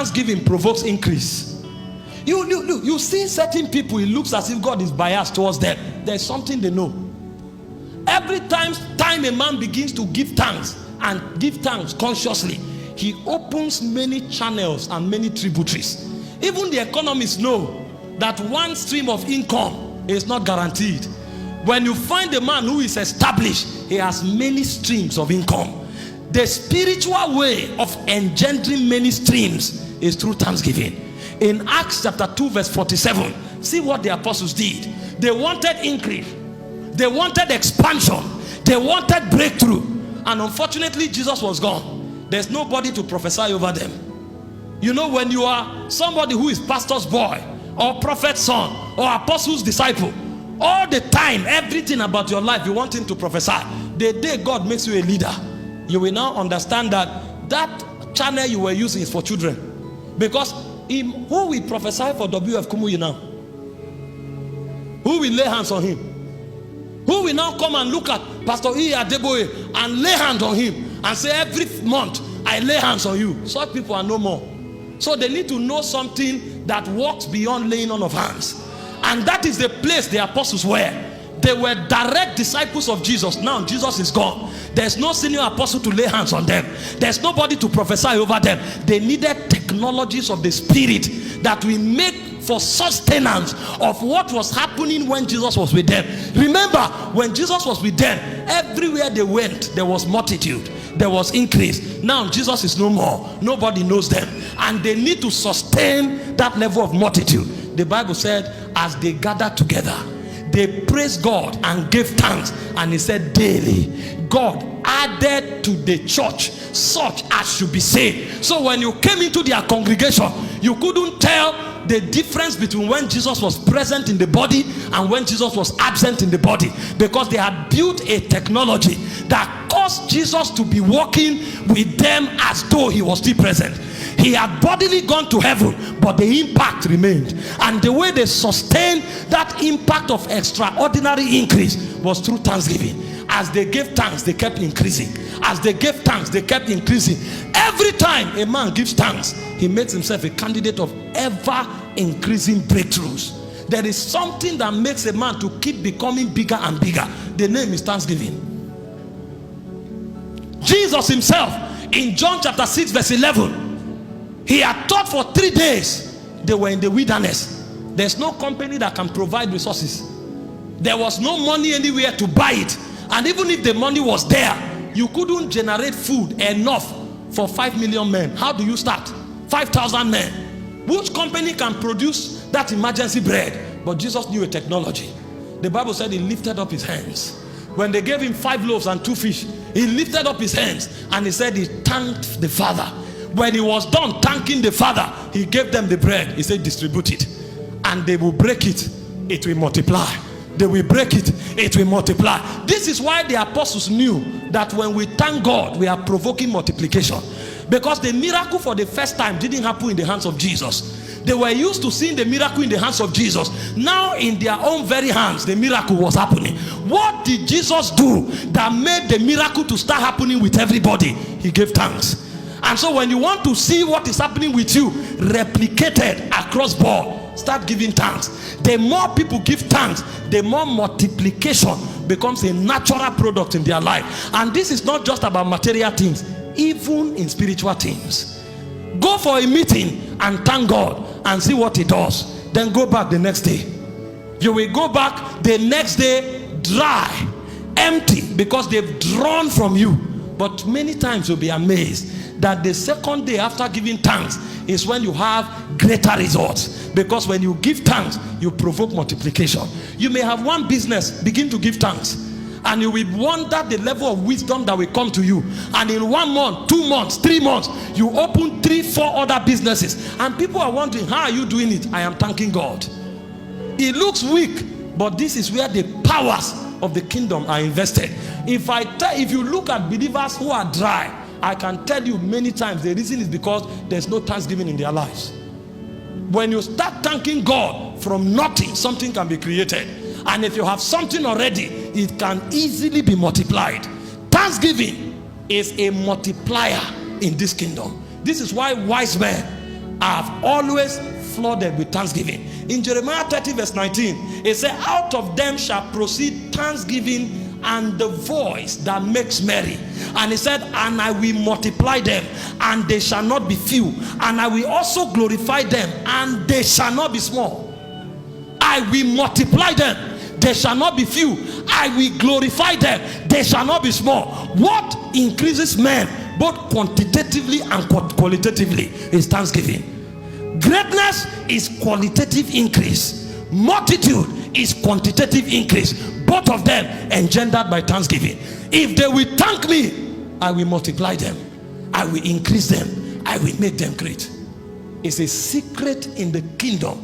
thanksgiving provokes increase. You see certain people, it looks as if God is biased towards them. There's something they know. Every time a man begins to give thanks and give thanks consciously, he opens many channels and many tributaries. Even the economists know that one stream of income is not guaranteed. When you find a man who is established, he has many streams of income. The spiritual way of engendering many streams is through thanksgiving. In Acts chapter 2 verse 47, see what the apostles did. They wanted increase, they wanted expansion, they wanted breakthrough, and unfortunately Jesus was gone. There's nobody to prophesy over them. You know, when you are somebody who is pastor's boy or prophet's son or apostle's disciple, all the time, everything about your life you want him to prophesy. The day God makes you a leader, you will now understand that that channel you were using is for children. Because who will prophesy for W.F. Kumuyi now? Who will lay hands on him? Who will now come and look at Pastor E. Adeboye and lay hands on him and say, every month I lay hands on you? Such people are no more. So they need to know something that works beyond laying on of hands. And that is the place the apostles were. They were direct disciples of Jesus. Now Jesus is gone. There's no senior apostle to lay hands on them. There's nobody to prophesy over them. They needed technologies of the Spirit that will make for sustenance of what was happening when Jesus was with them. Remember, when Jesus was with them, everywhere they went, there was multitude, there was increase. Now Jesus is no more. Nobody knows them, and they need to sustain that level of multitude. The Bible said, as they gathered together, they praised God and gave thanks, and he said, daily God added to the church such as should be saved. So when you came into their congregation, you couldn't tell the difference between when Jesus was present in the body and when Jesus was absent in the body, because they had built a technology that caused Jesus to be walking with them as though he was still present. He had bodily gone to heaven, but the impact remained. And the way they sustained that impact of extraordinary increase was through thanksgiving. As they gave thanks, they kept increasing. As they gave thanks, they kept increasing. Every time a man gives thanks, he makes himself a candidate of ever increasing breakthroughs. There is something that makes a man to keep becoming bigger and bigger. The name is thanksgiving. Jesus himself, in John chapter 6 verse 11, he had taught for 3 days. They were in the wilderness. There's no company that can provide resources. There was no money anywhere to buy it. And even if the money was there, you couldn't generate food enough for 5 million men. How do you start? 5,000 men. Which company can produce that emergency bread? But Jesus knew a technology. The Bible said he lifted up his hands. When they gave him 5 loaves and 2 fish, he lifted up his hands and he said he thanked the Father. When he was done thanking the Father, he gave them the bread. He said, distribute it. And they will break it, it will multiply. They will break it, it will multiply. This is why the apostles knew that when we thank God, we are provoking multiplication. Because the miracle for the first time didn't happen in the hands of Jesus. They were used to seeing the miracle in the hands of Jesus. Now in their own very hands, the miracle was happening. What did Jesus do that made the miracle to start happening with everybody? He gave thanks. And so when you want to see what is happening with you replicated across board, start giving thanks. The more people give thanks, the more multiplication becomes a natural product in their life. And this is not just about material things, even in spiritual things. Go for a meeting and thank God and see what he does. Then go back the next day. You will go back the next day dry, empty, because they've drawn from you. But many times you'll be amazed that the second day after giving thanks is when you have greater results. Because when you give thanks, you provoke multiplication. You may have one business, begin to give thanks, and you will wonder the level of wisdom that will come to you. And in 1 month, 2 months, 3 months, you open 3, 4 other businesses, and people are wondering, how are you doing it? I am thanking God. It looks weak, but this is where the powers of the kingdom are invested. If you look at believers who are dry, I can tell you many times the reason is because there's no thanksgiving in their lives. When you start thanking God, from nothing something can be created. And if you have something already, it can easily be multiplied. Thanksgiving is a multiplier in this kingdom. This is why wise men I have always flooded with thanksgiving. In Jeremiah 30 verse 19, it says, out of them shall proceed thanksgiving and the voice that makes merry. And he said, and I will multiply them, and they shall not be few, and I will also glorify them, and they shall not be small. I will multiply them, they shall not be few. I will glorify them, they shall not be small. What increases men both quantitatively and qualitatively is thanksgiving. Greatness is qualitative increase, multitude is quantitative increase, both of them engendered by thanksgiving. If they will thank me, I will multiply them, I will increase them, I will make them great. It's a secret in the kingdom